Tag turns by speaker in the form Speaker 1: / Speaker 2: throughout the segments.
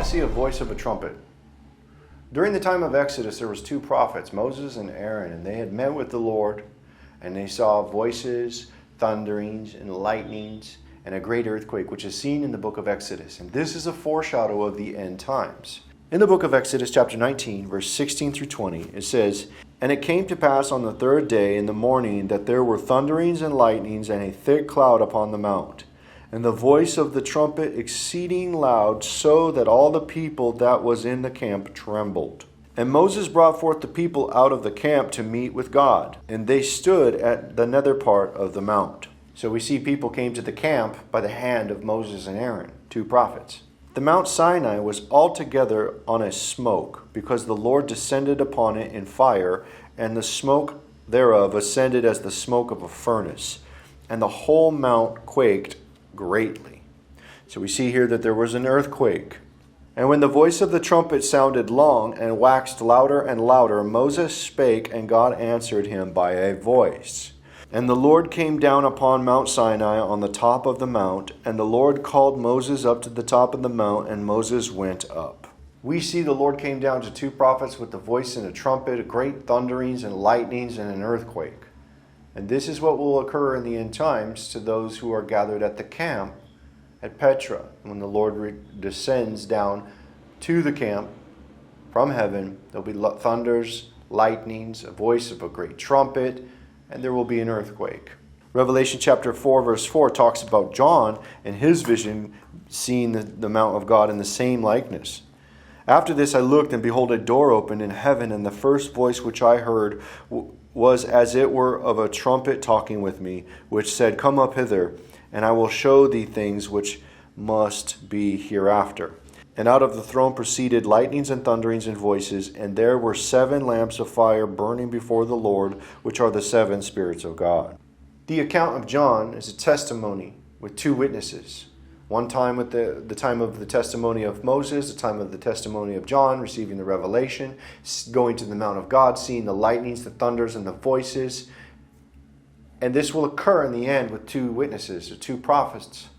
Speaker 1: prophecy of voice of a trumpet. During the time of Exodus, there was two prophets, Moses and Aaron, and they had met with the Lord, and they saw voices, thunderings, and lightnings, and a great earthquake, which is seen in the book of Exodus. And this is a foreshadow of the end times. In the book of Exodus, chapter 19, verse 16 through 20, it says, "And it came to pass on the third day in the morning that there were thunderings and lightnings and a thick cloud upon the mount, and the voice of the trumpet exceeding loud, so that all the people that was in the camp trembled. And Moses brought forth the people out of the camp to meet with God, and they stood at the nether part of the mount." So we see people came to the camp by the hand of Moses and Aaron, two prophets. "The Mount Sinai was altogether on a smoke, because the Lord descended upon it in fire, and the smoke thereof ascended as the smoke of a furnace, and the whole mount quaked greatly." So we see here that there was an earthquake. "And when the voice of the trumpet sounded long, and waxed louder and louder, Moses spake, and God answered him by a voice. And the Lord came down upon Mount Sinai on the top of the mount, and the Lord called Moses up to the top of the mount, and Moses went up." We see the Lord came down to two prophets with the voice and a trumpet, great thunderings and lightnings, and an earthquake. And this is what will occur in the end times to those who are gathered at the camp at Petra, when the Lord descends down to the camp from heaven. There'll be thunders, lightnings, a voice of a great trumpet, and there will be an earthquake. Revelation chapter 4, verse 4 talks about John and his vision seeing the mount of God in the same likeness. "After this I looked, and behold, a door opened in heaven, and the first voice which I heard was as it were of a trumpet talking with me, which said, Come up hither, and I will show thee things which must be hereafter. And out of the throne proceeded lightnings and thunderings and voices, and there were 7 lamps of fire burning before the Lord, which are the 7 spirits of God." The account of John is a testimony with 2 witnesses. One time with the time of the testimony of Moses, the time of the testimony of John, receiving the revelation, going to the Mount of God, seeing the lightnings, the thunders, and the voices. And this will occur in the end with 2 witnesses, or 2 prophets,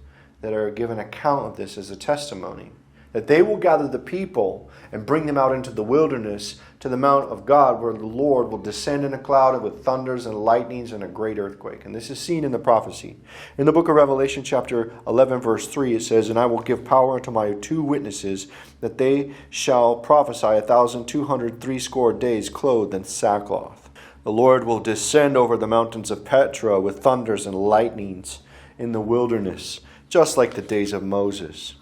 Speaker 1: that are given account of this as a testimony. That they will gather the people and bring them out into the wilderness to the Mount of God, where the Lord will descend in a cloud with thunders and lightnings and a great earthquake. And this is seen in the prophecy. In the book of Revelation chapter 11 verse 3 it says, "And I will give power unto my 2 witnesses, that they shall prophesy 1,260 days clothed in sackcloth." The Lord will descend over the mountains of Petra with thunders and lightnings in the wilderness, just like the days of Moses.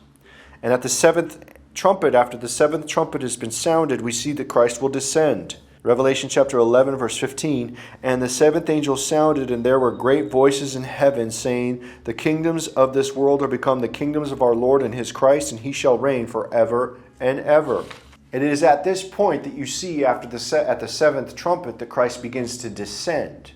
Speaker 1: And at the 7th trumpet, after the 7th trumpet has been sounded, we see that Christ will descend. Revelation chapter 11, verse 15, "And the 7th angel sounded, and there were great voices in heaven, saying, The kingdoms of this world are become the kingdoms of our Lord and his Christ, and he shall reign forever and ever." And it is at this point that you see at the 7th trumpet that Christ begins to descend.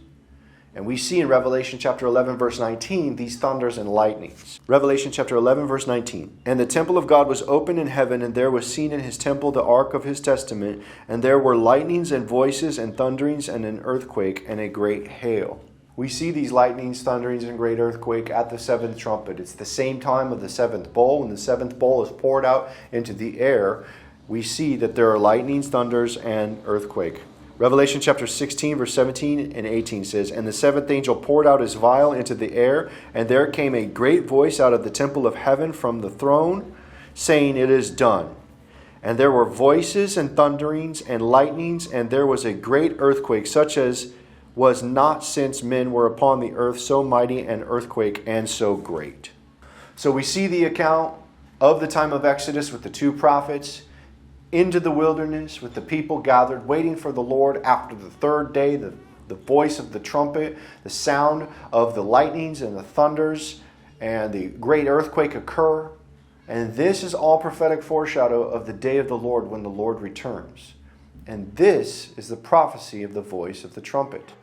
Speaker 1: And we see in Revelation chapter 11, verse 19, these thunders and lightnings. Revelation chapter 11, verse 19. "And the temple of God was opened in heaven, and there was seen in his temple the ark of his testament, and there were lightnings and voices and thunderings and an earthquake and a great hail." We see these lightnings, thunderings, and great earthquake at the 7th trumpet. It's the same time of the 7th bowl. When the 7th bowl is poured out into the air, we see that there are lightnings, thunders, and earthquake. Revelation chapter 16, verse 17 and 18 says, "And the 7th angel poured out his vial into the air, and there came a great voice out of the temple of heaven from the throne, saying, It is done. And there were voices and thunderings and lightnings, and there was a great earthquake, such as was not since men were upon the earth, so mighty an earthquake and so great." So we see the account of the time of Exodus with the 2 prophets, into the wilderness with the people gathered, waiting for the Lord after the 3rd day, the voice of the trumpet, the sound of the lightnings and the thunders, and the great earthquake occur. And this is all prophetic foreshadow of the day of the Lord when the Lord returns. And this is the prophecy of the voice of the trumpet.